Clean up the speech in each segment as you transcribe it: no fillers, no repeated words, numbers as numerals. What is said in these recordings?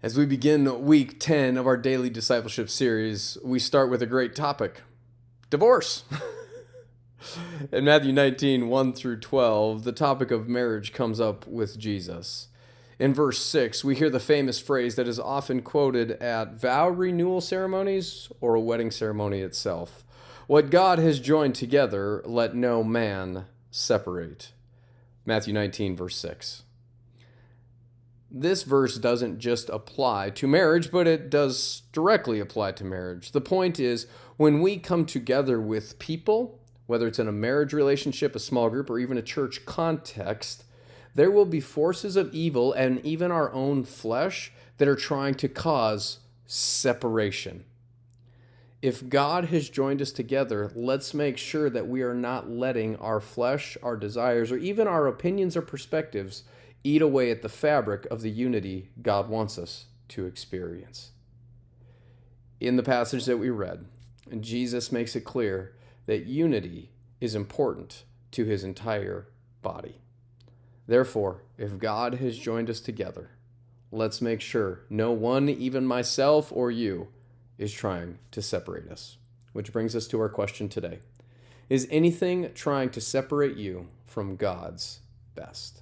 As we begin week 10 of our daily discipleship series, we start with a great topic: divorce. In Matthew 19, 1 through 12, the topic of marriage comes up with Jesus. In verse 6, we hear the famous phrase that is often quoted at vow renewal ceremonies or a wedding ceremony itself: "What God has joined together, let no man separate." Matthew 19, verse 6. This verse doesn't just apply to marriage, but it does directly apply to marriage. The point is, when we come together with people, whether it's in a marriage relationship, a small group, or even a church context, there will be forces of evil and even our own flesh that are trying to cause separation. If God has joined us together, let's make sure that we are not letting our flesh, our desires, or even our opinions or perspectives eat away at the fabric of the unity God wants us to experience. In the passage that we read, Jesus makes it clear that unity is important to his entire body. Therefore, if God has joined us together, let's make sure no one, even myself or you, is trying to separate us. Which brings us to our question today. Is anything trying to separate you from God's best?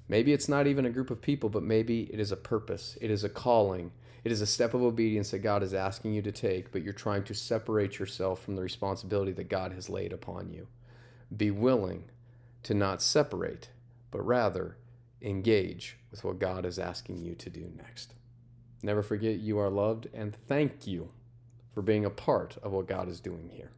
Maybe it's not even a group of people, but maybe it is a purpose. It is a calling. It is a step of obedience that God is asking you to take, but you're trying to separate yourself from the responsibility that God has laid upon you. Be willing to not separate, but rather engage with what God is asking you to do next. Never forget you are loved, and thank you for being a part of what God is doing here.